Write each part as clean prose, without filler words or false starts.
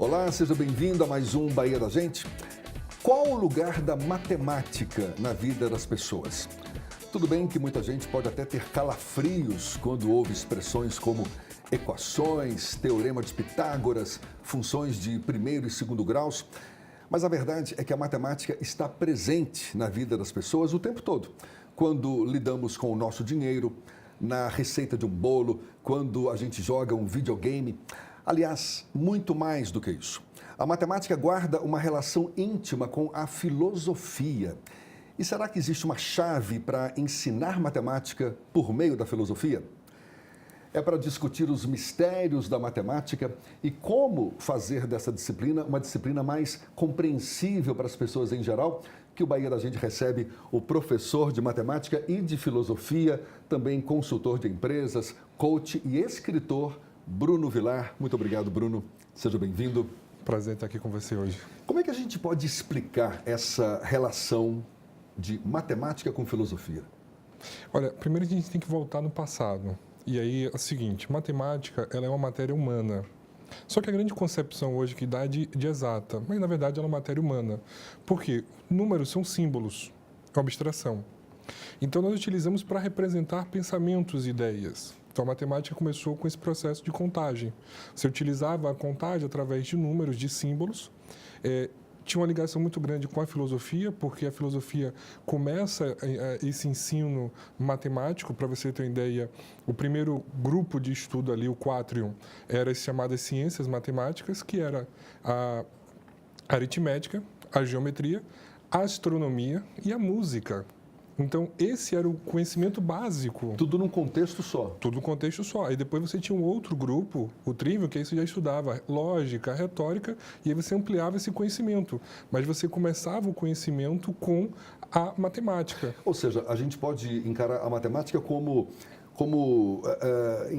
Olá, seja bem-vindo a mais um Bahia da Gente. Qual o lugar da matemática na vida das pessoas? Tudo bem que muita gente pode até ter calafrios quando ouve expressões como equações, teorema de Pitágoras, funções de primeiro e segundo graus, mas a verdade é que a matemática está presente na vida das pessoas o tempo todo. Quando lidamos com o nosso dinheiro, na receita de um bolo, quando a gente joga um videogame. Aliás, muito mais do que isso. A matemática guarda uma relação íntima com a filosofia. E será que existe uma chave para ensinar matemática por meio da filosofia? É para discutir os mistérios da matemática e como fazer dessa disciplina uma disciplina mais compreensível para as pessoas em geral, que o Bahia da Gente recebe o professor de matemática e de filosofia, também consultor de empresas, coach e escritor, Bruno Vilar. Muito obrigado, Bruno. Seja bem-vindo. Prazer estar aqui com você hoje. Como é que a gente pode explicar essa relação de matemática com filosofia? Olha, primeiro a gente tem que voltar no passado. E aí é o seguinte, matemática ela é uma matéria humana. Só que a grande concepção hoje que dá é de exata, mas na verdade ela é uma matéria humana. Por quê? Números são símbolos, é uma abstração. Então nós utilizamos para representar pensamentos e ideias. Então a matemática começou com esse processo de contagem. Você utilizava a contagem através de números, de símbolos. Tinha uma ligação muito grande com a filosofia, porque a filosofia começa esse ensino matemático. Para você ter uma ideia, o primeiro grupo de estudo ali, o quatrium, era as chamadas ciências matemáticas, que era a aritmética, a geometria, a astronomia e a música. Então, esse era o conhecimento básico. Tudo num contexto só. Tudo num contexto só. Aí depois você tinha um outro grupo, o trivium, que aí você já estudava lógica, retórica, e aí você ampliava esse conhecimento. Mas você começava o conhecimento com a matemática. Ou seja, a gente pode encarar a matemática como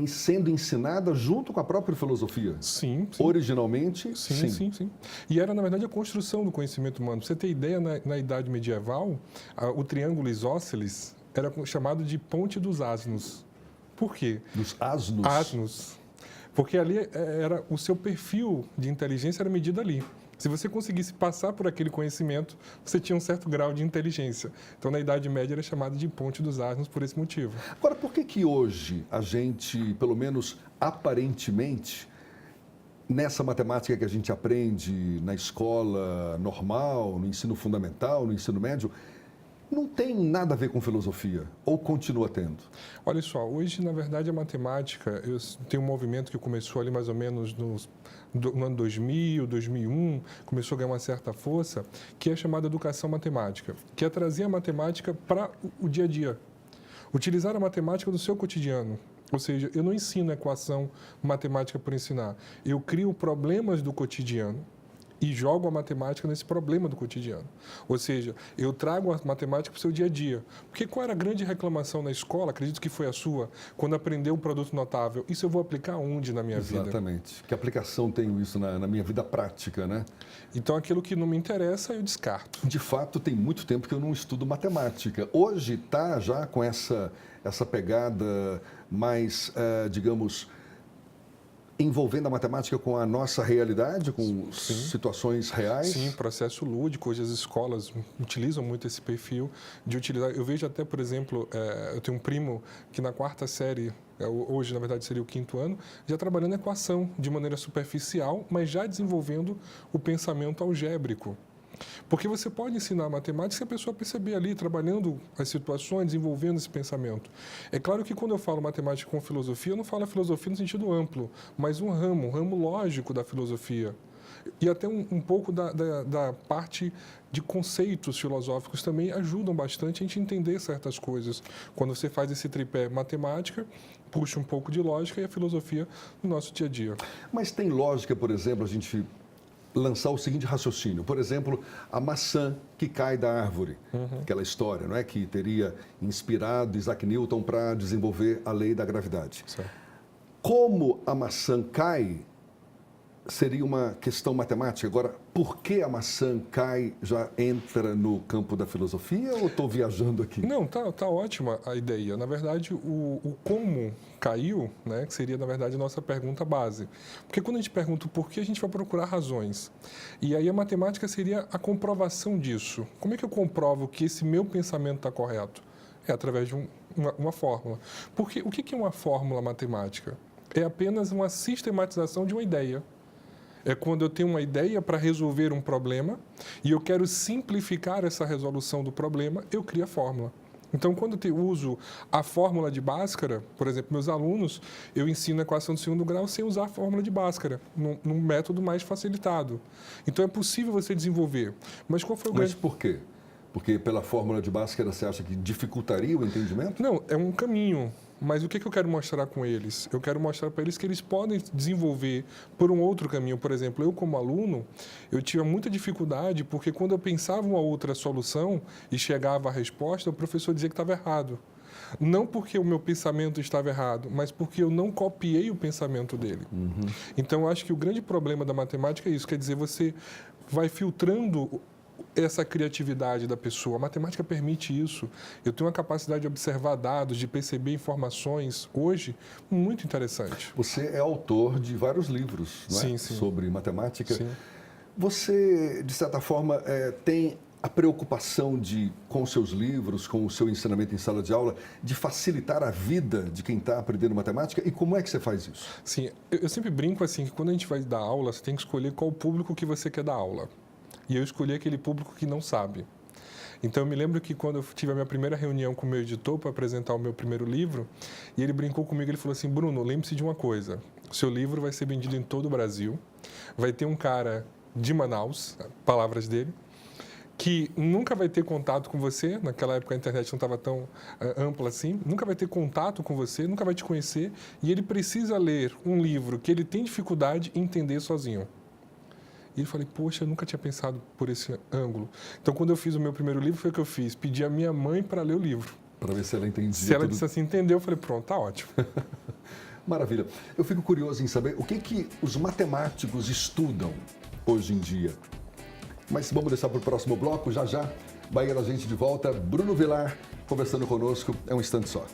sendo ensinada junto com a própria filosofia. Sim. Originalmente, sim. E era, na verdade, a construção do conhecimento humano. Pra você ter ideia, na Idade Medieval, o triângulo isósceles era chamado de ponte dos asnos. Por quê? Dos asnos? Asnos. Porque ali era o seu perfil de inteligência era medido ali. Se você conseguisse passar por aquele conhecimento, você tinha um certo grau de inteligência. Então, na Idade Média, era chamado de ponte dos asnos por esse motivo. Agora, por que hoje a gente, pelo menos aparentemente, nessa matemática que a gente aprende na escola normal, no ensino fundamental, no ensino médio, não tem nada a ver com filosofia? Ou continua tendo? Olha só, hoje, na verdade, a matemática, tem um movimento que começou ali mais ou menos no ano 2000, 2001, começou a ganhar uma certa força, que é chamada educação matemática, que é trazer a matemática para o dia a dia. Utilizar a matemática no seu cotidiano. Ou seja, eu não ensino equação matemática por ensinar. Eu crio problemas do cotidiano e jogo a matemática nesse problema do cotidiano. Ou seja, eu trago a matemática para o seu dia a dia. Porque qual era a grande reclamação na escola, acredito que foi a sua, quando aprendeu um produto notável? Isso eu vou aplicar onde na minha vida? Exatamente. Que aplicação tenho isso na minha vida prática, né? Então, aquilo que não me interessa, eu descarto. De fato, tem muito tempo que eu não estudo matemática. Hoje está já com essa pegada mais, digamos, envolvendo a matemática com a nossa realidade, com situações reais? Sim, processo lúdico. Hoje as escolas utilizam muito esse perfil de utilizar. Eu vejo até, por exemplo, eu tenho um primo que na quarta série, hoje na verdade seria o quinto ano, já trabalhando equação de maneira superficial, mas já desenvolvendo o pensamento algébrico. Porque você pode ensinar matemática se a pessoa perceber ali, trabalhando as situações, desenvolvendo esse pensamento. É claro que quando eu falo matemática com filosofia, eu não falo a filosofia no sentido amplo, mas um ramo lógico da filosofia. E até um pouco da parte de conceitos filosóficos também ajudam bastante a gente entender certas coisas. Quando você faz esse tripé matemática, puxa um pouco de lógica e a filosofia no nosso dia a dia. Mas tem lógica, por exemplo, a gente lançar o seguinte raciocínio. Por exemplo, a maçã que cai da árvore. Aquela história, não é? Que teria inspirado Isaac Newton para desenvolver a lei da gravidade. Certo. Como a maçã cai, seria uma questão matemática. Agora, por que a maçã cai já entra no campo da filosofia ou estou viajando aqui? Não, tá ótima a ideia. Na verdade, o como caiu, né, que seria, na verdade, a nossa pergunta base. Porque quando a gente pergunta o porquê, a gente vai procurar razões. E aí a matemática seria a comprovação disso. Como é que eu comprovo que esse meu pensamento está correto? É através de uma fórmula. Porque o que é uma fórmula matemática? É apenas uma sistematização de uma ideia. É quando eu tenho uma ideia para resolver um problema e eu quero simplificar essa resolução do problema, eu crio a fórmula. Então, quando eu uso a fórmula de Bhaskara, por exemplo, meus alunos, eu ensino a equação de segundo grau sem usar a fórmula de Bhaskara, num método mais facilitado. Então, é possível você desenvolver. Mas qual foi o grande... Mas por quê? Porque pela fórmula de Bhaskara você acha que dificultaria o entendimento? Não, é um caminho. Mas o que eu quero mostrar com eles? Eu quero mostrar para eles que eles podem desenvolver por um outro caminho. Por exemplo, eu como aluno, eu tinha muita dificuldade porque quando eu pensava uma outra solução e chegava a resposta, o professor dizia que estava errado. Não porque o meu pensamento estava errado, mas porque eu não copiei o pensamento dele. Então, eu acho que o grande problema da matemática é isso. Quer dizer, você vai filtrando essa criatividade da pessoa. A matemática permite isso. Eu tenho uma capacidade de observar dados, de perceber informações, hoje, muito interessante. Você é autor de vários livros, não é? Sim. Sobre matemática. Sim. Você, de certa forma, tem a preocupação com os seus livros, com o seu ensinamento em sala de aula, de facilitar a vida de quem está aprendendo matemática? E como é que você faz isso? Sim, eu sempre brinco assim, que quando a gente vai dar aula, você tem que escolher qual o público que você quer dar aula. E eu escolhi aquele público que não sabe. Então, eu me lembro que quando eu tive a minha primeira reunião com o meu editor para apresentar o meu primeiro livro, e ele brincou comigo, ele falou assim, Bruno, lembre-se de uma coisa, o seu livro vai ser vendido em todo o Brasil, vai ter um cara de Manaus, palavras dele, que nunca vai ter contato com você, naquela época a internet não estava tão ampla assim, nunca vai ter contato com você, nunca vai te conhecer, e ele precisa ler um livro que ele tem dificuldade em entender sozinho. E eu falei, poxa, eu nunca tinha pensado por esse ângulo. Então, quando eu fiz o meu primeiro livro, foi o que eu fiz. Pedi a minha mãe para ler o livro. Para ver se ela entendia. Se ela disse assim, entendeu, eu falei, pronto, tá ótimo. Maravilha. Eu fico curioso em saber o que os matemáticos estudam hoje em dia. Mas vamos deixar para o próximo bloco, já. Bahia da Gente de volta. Bruno Vilar conversando conosco. É um instante só.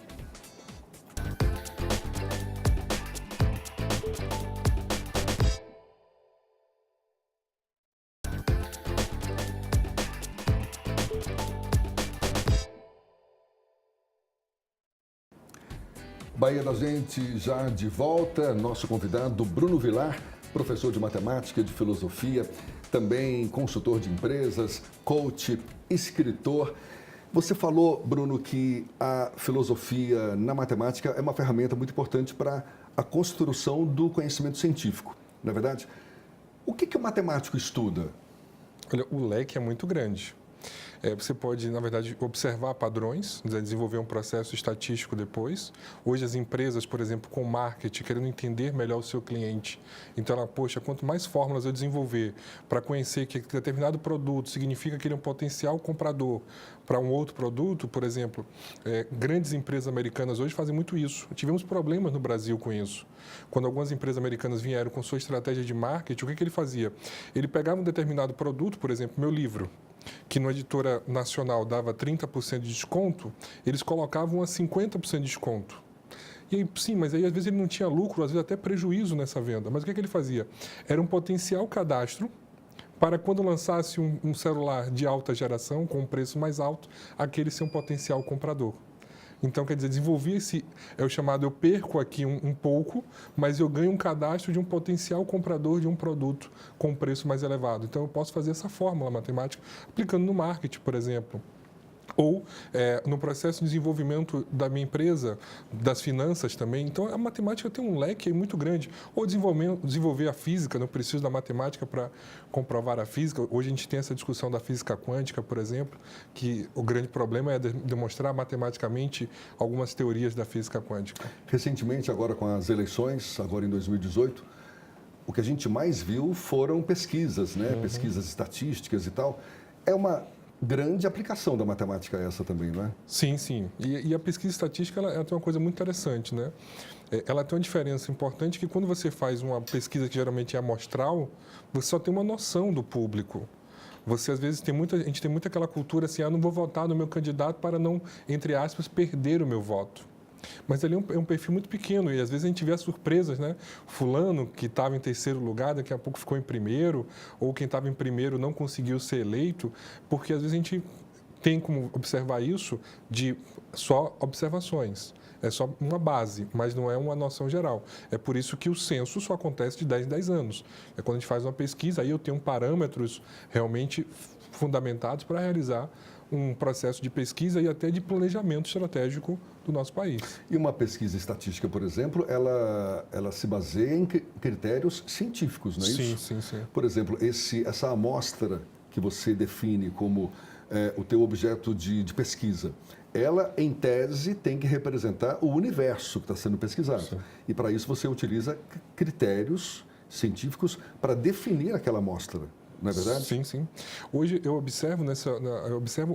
Bahia da Gente já de volta, nosso convidado Bruno Vilar, professor de matemática e de filosofia, também consultor de empresas, coach, escritor. Você falou, Bruno, que a filosofia na matemática é uma ferramenta muito importante para a construção do conhecimento científico, não é verdade? O que o matemático estuda? Olha, o leque é muito grande. Você pode, na verdade, observar padrões, desenvolver um processo estatístico depois. Hoje, as empresas, por exemplo, com marketing, querendo entender melhor o seu cliente. Então, poxa, quanto mais fórmulas eu desenvolver para conhecer que determinado produto significa que ele é um potencial comprador para um outro produto, por exemplo, grandes empresas americanas hoje fazem muito isso. Tivemos problemas no Brasil com isso. Quando algumas empresas americanas vieram com sua estratégia de marketing, o que ele fazia? Ele pegava um determinado produto, por exemplo, meu livro, que na editora nacional dava 30% de desconto, eles colocavam a 50% de desconto. E aí, sim, mas aí às vezes ele não tinha lucro, às vezes até prejuízo nessa venda. Mas o que ele fazia? Era um potencial cadastro para quando lançasse um celular de alta geração, com um preço mais alto, aquele ser um potencial comprador. Então, quer dizer, desenvolvi o chamado, eu perco aqui um pouco, mas eu ganho um cadastro de um potencial comprador de um produto com preço mais elevado. Então, eu posso fazer essa fórmula matemática aplicando no marketing, por exemplo. Ou no processo de desenvolvimento da minha empresa, das finanças também. Então, a matemática tem um leque muito grande. Ou desenvolver a física, não preciso da matemática para comprovar a física. Hoje a gente tem essa discussão da física quântica, por exemplo, que o grande problema é demonstrar matematicamente algumas teorias da física quântica. Recentemente, agora com as eleições, agora em 2018, o que a gente mais viu foram pesquisas, né? Pesquisas estatísticas e tal. É uma grande aplicação da matemática essa também, não é? Sim. E a pesquisa estatística ela tem uma coisa muito interessante, né? ela tem uma diferença importante que quando você faz uma pesquisa que geralmente é amostral, você só tem uma noção do público. Você, às vezes, a gente tem muito aquela cultura assim, não vou votar no meu candidato para não, entre aspas, perder o meu voto. Mas ali é um perfil muito pequeno e, às vezes, a gente vê as surpresas, né? Fulano, que estava em terceiro lugar, daqui a pouco ficou em primeiro, ou quem estava em primeiro não conseguiu ser eleito, porque, às vezes, a gente tem como observar isso de só observações. É só uma base, mas não é uma noção geral. É por isso que o censo só acontece de 10 em 10 anos. É quando a gente faz uma pesquisa, aí eu tenho parâmetros realmente fundamentados para realizar um processo de pesquisa e até de planejamento estratégico do nosso país. E uma pesquisa estatística, por exemplo, ela se baseia em critérios científicos, não é isso? Sim. Por exemplo, essa amostra que você define como o teu objeto de pesquisa, ela, em tese, tem que representar o universo que está sendo pesquisado. Sim. E, para isso, você utiliza critérios científicos para definir aquela amostra. Não é verdade? Sim. Hoje eu observo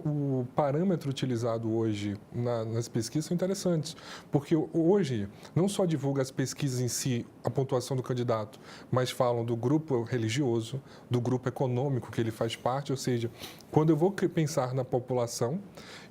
o parâmetro utilizado hoje nas pesquisas são interessantes, porque hoje não só divulga as pesquisas em si, a pontuação do candidato, mas falam do grupo religioso, do grupo econômico que ele faz parte, ou seja, quando eu vou pensar na população,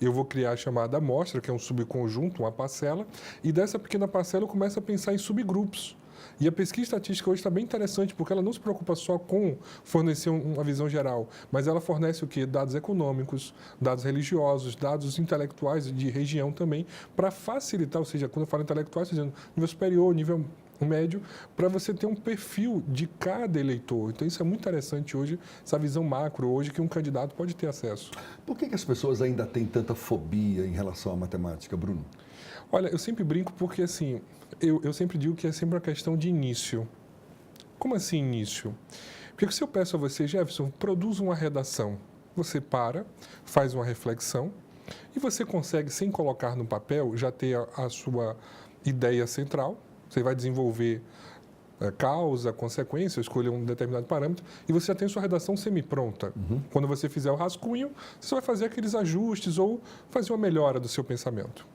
eu vou criar a chamada amostra, que é um subconjunto, uma parcela, e dessa pequena parcela eu começo a pensar em subgrupos. E a pesquisa estatística hoje está bem interessante, porque ela não se preocupa só com fornecer uma visão geral, mas ela fornece o quê? Dados econômicos, dados religiosos, dados intelectuais de região também, para facilitar, ou seja, quando eu falo intelectuais, estou dizendo nível superior, nível médio, para você ter um perfil de cada eleitor. Então, isso é muito interessante hoje, essa visão macro hoje que um candidato pode ter acesso. Por que as pessoas ainda têm tanta fobia em relação à matemática, Bruno? Olha, eu sempre brinco porque, assim, eu sempre digo que é sempre uma questão de início. Como assim início? Porque se eu peço a você, Jefferson, produza uma redação, você faz uma reflexão e você consegue, sem colocar no papel, já ter a sua ideia central. Você vai desenvolver causa, consequência, escolher um determinado parâmetro e você já tem sua redação semi-pronta. Quando você fizer o rascunho, você vai fazer aqueles ajustes ou fazer uma melhora do seu pensamento.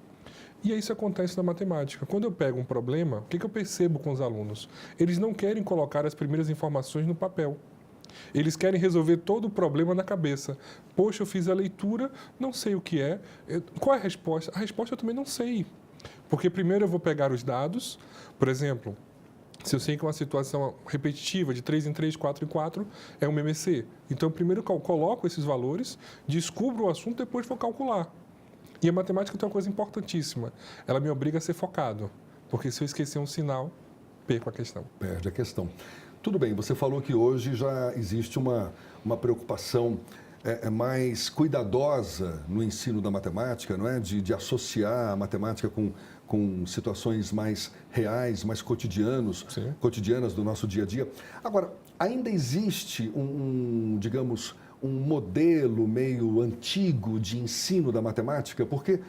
E isso acontece na matemática. Quando eu pego um problema, o que eu percebo com os alunos? Eles não querem colocar as primeiras informações no papel. Eles querem resolver todo o problema na cabeça. Poxa, eu fiz a leitura, não sei o que é. Qual é a resposta? A resposta eu também não sei. Porque primeiro eu vou pegar os dados, por exemplo, se eu sei que uma situação repetitiva de 3 em 3, 4 em 4 é um MMC. Então, primeiro eu coloco esses valores, descubro o assunto, depois vou calcular. E a matemática tem uma coisa importantíssima. Ela me obriga a ser focado. Porque se eu esquecer um sinal, perco a questão. Perde a questão. Tudo bem, você falou que hoje já existe uma preocupação mais cuidadosa no ensino da matemática, não é? De associar a matemática com situações mais reais, mais cotidianas do nosso dia a dia. Agora, ainda existe digamos, um modelo meio antigo de ensino da matemática, porque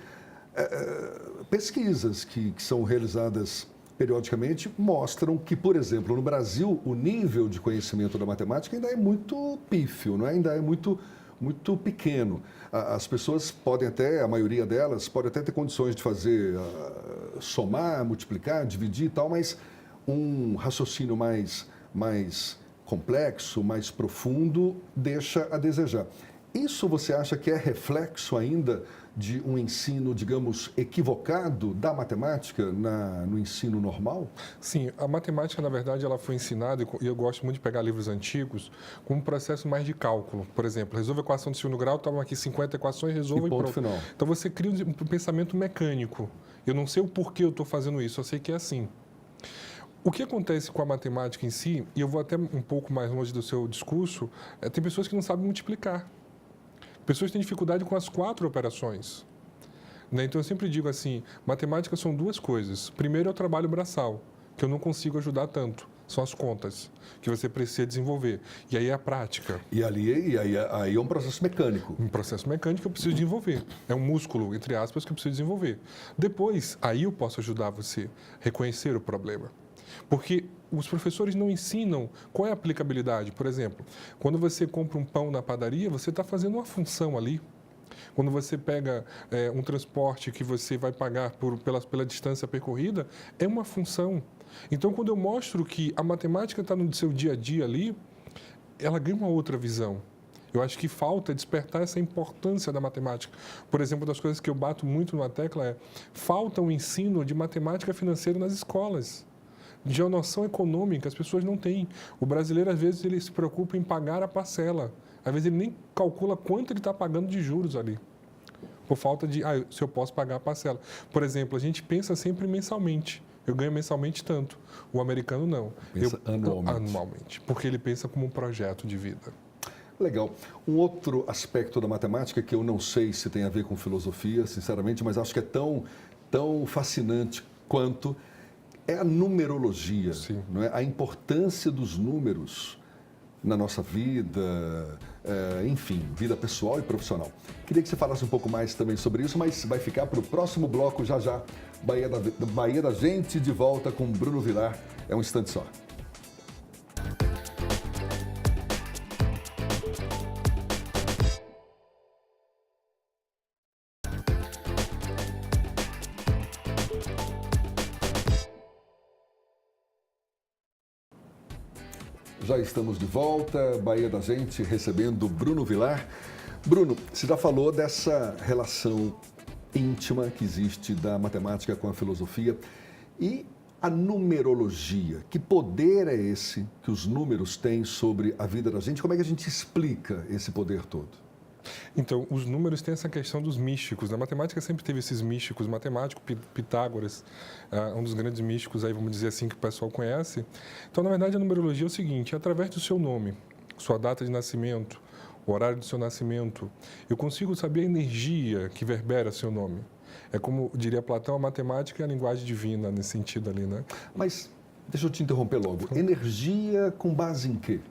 pesquisas que são realizadas periodicamente mostram que, por exemplo, no Brasil, o nível de conhecimento da matemática ainda é muito pífio, não é? Ainda é muito pequeno. As pessoas podem até, a maioria delas, pode até ter condições de fazer, somar, multiplicar, dividir e tal, mas um raciocínio mais complexo, mais profundo, deixa a desejar. Isso você acha que é reflexo ainda de um ensino, digamos, equivocado da matemática no ensino normal? Sim, a matemática, na verdade, ela foi ensinada, e eu gosto muito de pegar livros antigos, como um processo mais de cálculo. Por exemplo, resolve a equação de segundo grau, tomam aqui 50 equações, resolva e ponto pronto. Final. Então você cria um pensamento mecânico. Eu não sei o porquê eu estou fazendo isso, eu sei que é assim. O que acontece com a matemática em si, e eu vou até um pouco mais longe do seu discurso, tem pessoas que não sabem multiplicar. Pessoas têm dificuldade com as 4 operações. Né? Então, eu sempre digo assim, matemática são 2 coisas. Primeiro é o trabalho braçal, que eu não consigo ajudar tanto. São as contas, que você precisa desenvolver. E aí é a prática. E aí é um processo mecânico. Um processo mecânico que eu preciso desenvolver. É um músculo, entre aspas, que eu preciso desenvolver. Depois, aí eu posso ajudar você a reconhecer o problema. Porque os professores não ensinam qual é a aplicabilidade. Por exemplo, quando você compra um pão na padaria, você está fazendo uma função ali. Quando você pega um transporte que você vai pagar pela distância percorrida, é uma função. Então, quando eu mostro que a matemática está no seu dia a dia ali, ela ganha uma outra visão. Eu acho que falta despertar essa importância da matemática. Por exemplo, uma das coisas que eu bato muito numa tecla falta o ensino de matemática financeira nas escolas. De noção econômica, as pessoas não têm. O brasileiro, às vezes, ele se preocupa em pagar a parcela. Às vezes, ele nem calcula quanto ele está pagando de juros ali. Por falta de, se eu posso pagar a parcela. Por exemplo, a gente pensa sempre mensalmente. Eu ganho mensalmente tanto. O americano não. Pensa anualmente. Anualmente. Porque ele pensa como um projeto de vida. Legal. Um outro aspecto da matemática que eu não sei se tem a ver com filosofia, sinceramente, mas acho que é tão fascinante quanto é a numerologia, não é? A importância dos números na nossa vida, enfim, vida pessoal e profissional. Queria que você falasse um pouco mais também sobre isso, mas vai ficar para o próximo bloco já já. Bahia da Gente de volta com Bruno Vilar. É um instante só. Já estamos de volta, Bahia da Gente, recebendo Bruno Vilar. Bruno, você já falou dessa relação íntima que existe da matemática com a filosofia e a numerologia. Que poder é esse que os números têm sobre a vida da gente? Como é que a gente explica esse poder todo? Então, os números têm essa questão dos místicos. A matemática sempre teve esses místicos. Matemático, Pitágoras, um dos grandes místicos, aí vamos dizer assim, que o pessoal conhece. Então, na verdade, a numerologia é o seguinte: através do seu nome, sua data de nascimento, o horário do seu nascimento, eu consigo saber a energia que verbera seu nome. É como diria Platão, a matemática é a linguagem divina nesse sentido ali, né? Mas, deixa eu te interromper logo. Energia com base em quê?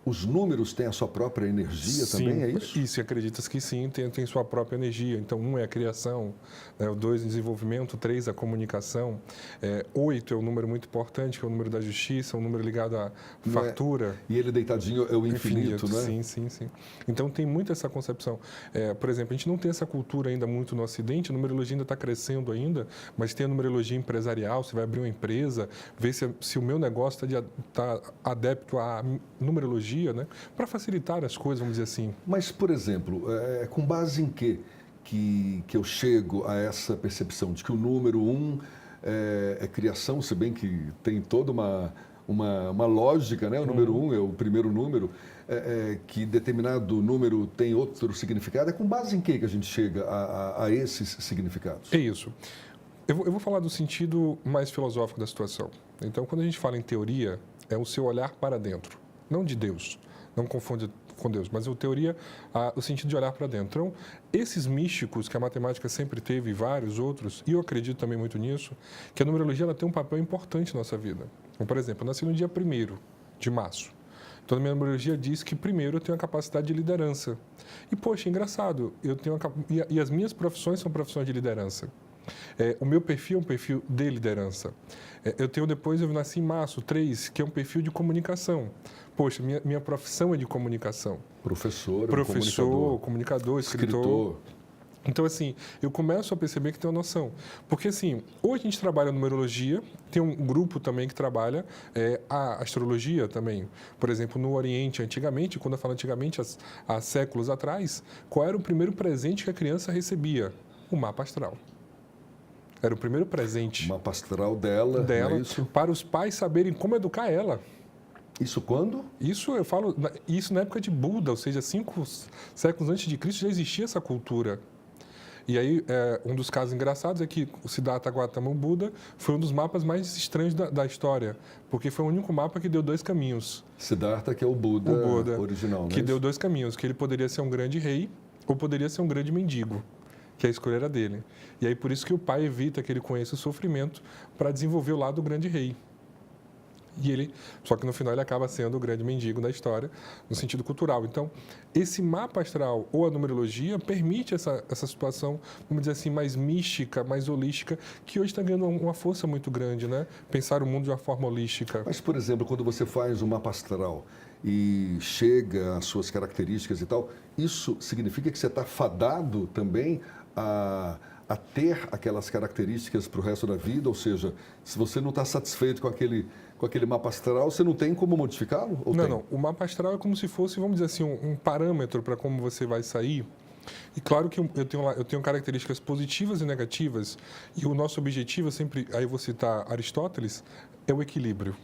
Os números têm a sua própria energia também, é isso? Isso, acreditas que sim, tem sua própria energia. Então, 1 é a criação, né? O 2 é o desenvolvimento, 3 a comunicação, 8 é um número muito importante, que é o número da justiça, um número ligado à fartura. E ele deitadinho é o infinito, né? Sim. Então, tem muito essa concepção. Por exemplo, a gente não tem essa cultura ainda muito no Ocidente, a numerologia ainda está crescendo ainda, mas tem a numerologia empresarial, você vai abrir uma empresa, ver se o meu negócio está adepto à numerologia, né? Para facilitar as coisas, vamos dizer assim. Mas, por exemplo, com base em quê que eu chego a essa percepção de que o número 1 é criação, se bem que tem toda uma lógica, né? O número 1 é o primeiro número, que determinado número tem outro significado. É com base em quê que a gente chega a esses significados? É isso. Eu vou falar do sentido mais filosófico da situação. Então, quando a gente fala em teoria, é o seu olhar para dentro. Não de Deus, não confunde com Deus, mas a teoria, o sentido de olhar para dentro. Então, esses místicos que a matemática sempre teve e vários outros, e eu acredito também muito nisso, que a numerologia ela tem um papel importante na nossa vida. Então, por exemplo, eu nasci no dia 1º de março. Então, a minha numerologia diz que primeiro eu tenho a capacidade de liderança. E, poxa, engraçado, e as minhas profissões são profissões de liderança. O meu perfil é um perfil de liderança. Eu nasci em março, 3, que é um perfil de comunicação. Poxa, minha profissão é de comunicação. Professor, comunicador, escritor. Então, assim, eu começo a perceber que tem uma noção. Porque, assim, hoje a gente trabalha numerologia, tem um grupo também que trabalha a astrologia também. Por exemplo, no Oriente, antigamente, quando eu falo antigamente, há séculos atrás, qual era o primeiro presente que a criança recebia? O mapa astral. Era o primeiro presente. O mapa astral dela, não é isso? Para os pais saberem como educar ela. Isso quando? Isso na época de Buda, ou seja, 5 séculos antes de Cristo já existia essa cultura. E aí, um dos casos engraçados é que o Siddhartha Gautama Buda foi um dos mapas mais estranhos da história, porque foi o único mapa que deu 2 caminhos. Siddhartha, que é o Buda original, né? Que deu 2 caminhos, que ele poderia ser um grande rei ou poderia ser um grande mendigo, que a escolha era dele. E aí, por isso que o pai evita que ele conheça o sofrimento para desenvolver o lado do grande rei. Só que no final ele acaba sendo o grande mendigo da história, no sentido cultural. Então, esse mapa astral ou a numerologia permite essa situação, vamos dizer assim, mais mística, mais holística, que hoje está ganhando uma força muito grande, né? Pensar o mundo de uma forma holística. Mas, por exemplo, quando você faz um mapa astral, e chega às suas características e tal, isso significa que você está fadado também a ter aquelas características para o resto da vida? Ou seja, se você não está satisfeito com aquele mapa astral, você não tem como modificá-lo? Não. O mapa astral é como se fosse, vamos dizer assim, um parâmetro para como você vai sair. E claro que eu tenho características positivas e negativas, e o nosso objetivo, sempre, aí eu vou citar Aristóteles, é o equilíbrio.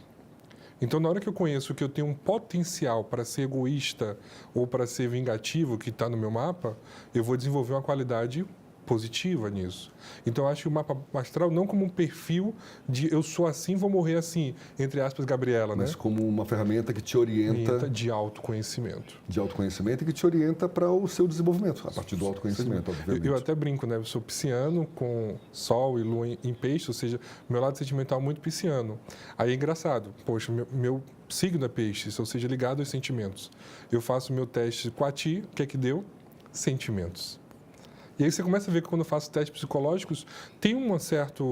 Então, na hora que eu conheço que eu tenho um potencial para ser egoísta ou para ser vingativo, que está no meu mapa, eu vou desenvolver uma qualidade positiva nisso. Então, eu acho que o mapa astral não como um perfil de eu sou assim, vou morrer assim, entre aspas, Gabriela, né? Mas como uma ferramenta que te orienta... De autoconhecimento. De autoconhecimento e que te orienta para o seu desenvolvimento, a partir do autoconhecimento, obviamente. Eu até brinco, né? Eu sou pisciano, com sol e lua em peixe, ou seja, meu lado sentimental é muito pisciano. Aí é engraçado, poxa, meu signo é peixe, ou seja, ligado aos sentimentos. Eu faço meu teste com a ti, o que é que deu? Sentimentos. E aí você começa a ver que quando eu faço testes psicológicos, tem uma certa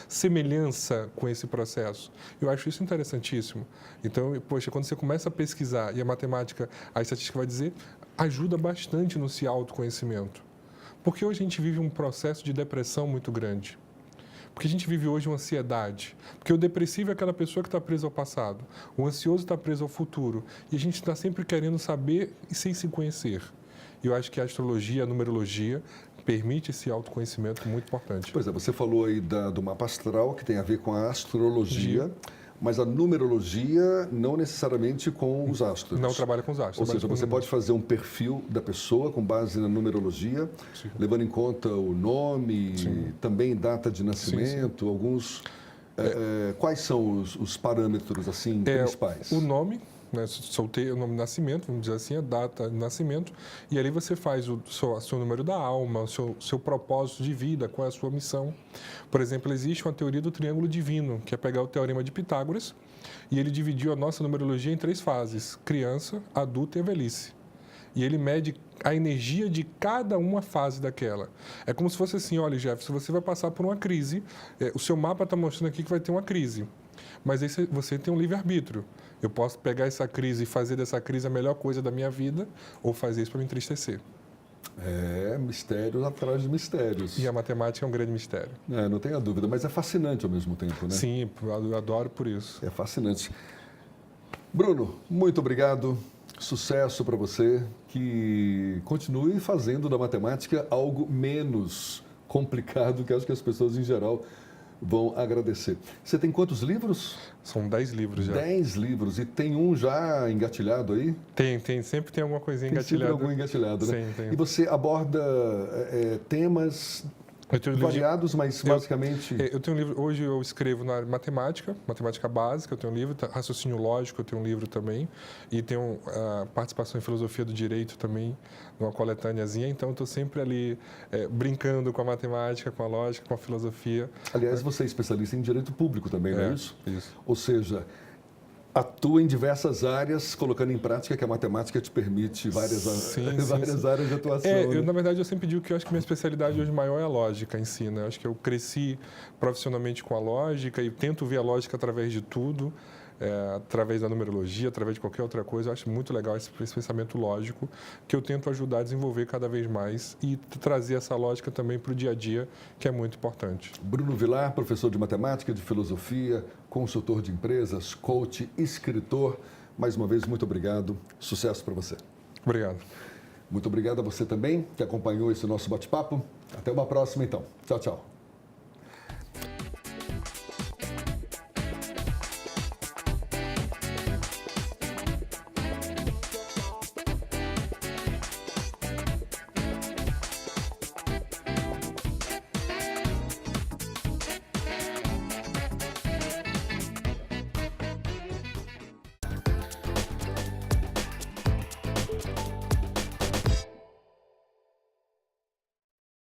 semelhança com esse processo. Eu acho isso interessantíssimo. Então, poxa, quando você começa a pesquisar, e a matemática, a estatística vai dizer, ajuda bastante no se autoconhecimento. Porque hoje a gente vive um processo de depressão muito grande. Porque a gente vive hoje uma ansiedade. Porque o depressivo é aquela pessoa que está presa ao passado. O ansioso está preso ao futuro. E a gente está sempre querendo saber e sem se conhecer. E eu acho que a astrologia, a numerologia, permite esse autoconhecimento muito importante. Pois é, você falou aí do mapa astral, que tem a ver com a astrologia, mas a numerologia não necessariamente com os astros. Não trabalha com os astros. Ou seja, você pode fazer um perfil da pessoa com base na numerologia, levando em conta o nome, também data de nascimento, alguns... quais são os parâmetros assim, principais? O nome, né, soltei o nome de nascimento, vamos dizer assim, a data de nascimento, e ali você faz o seu número da alma, o seu propósito de vida, qual é a sua missão. Por exemplo, existe uma teoria do triângulo divino, que é pegar o teorema de Pitágoras, e ele dividiu a nossa numerologia em 3 fases, criança, adulta e velhice. E ele mede a energia de cada uma fase daquela. É como se fosse assim, olha, Jefferson, você vai passar por uma crise, o seu mapa está mostrando aqui que vai ter uma crise, mas aí você tem um livre-arbítrio. Eu posso pegar essa crise e fazer dessa crise a melhor coisa da minha vida ou fazer isso para me entristecer. Mistérios atrás de mistérios. E a matemática é um grande mistério. Não tenha dúvida, mas é fascinante ao mesmo tempo, né? Sim, eu adoro por isso. É fascinante. Bruno, muito obrigado. Sucesso para você, que continue fazendo da matemática algo menos complicado, que acho que as pessoas em geral vão agradecer. Você tem quantos livros? São 10 livros já. 10 livros. E tem um já engatilhado aí? Tem. Sempre tem alguma coisinha engatilhada. Sempre algum engatilhado, né? Sim, tem. E você aborda temas variados, mas basicamente... Eu tenho um livro, hoje eu escrevo na matemática básica, eu tenho um livro, raciocínio lógico, eu tenho um livro também, e tenho participação em filosofia do direito também, numa coletâneazinha, então eu estou sempre ali brincando com a matemática, com a lógica, com a filosofia. Aliás, você é especialista em direito público também, não é isso? Isso. Ou seja, atua em diversas áreas, colocando em prática que a matemática te permite várias áreas de atuação. Na verdade, eu sempre digo que eu acho que minha especialidade hoje maior é a lógica em si, né? Eu acho que eu cresci profissionalmente com a lógica e tento ver a lógica através de tudo, através da numerologia, através de qualquer outra coisa. Eu acho muito legal esse pensamento lógico, que eu tento ajudar a desenvolver cada vez mais e trazer essa lógica também para o dia a dia, que é muito importante. Bruno Vilar, professor de matemática, de filosofia, consultor de empresas, coach, escritor. Mais uma vez, muito obrigado. Sucesso para você. Obrigado. Muito obrigado a você também, que acompanhou esse nosso bate-papo. Até uma próxima, então. Tchau, tchau.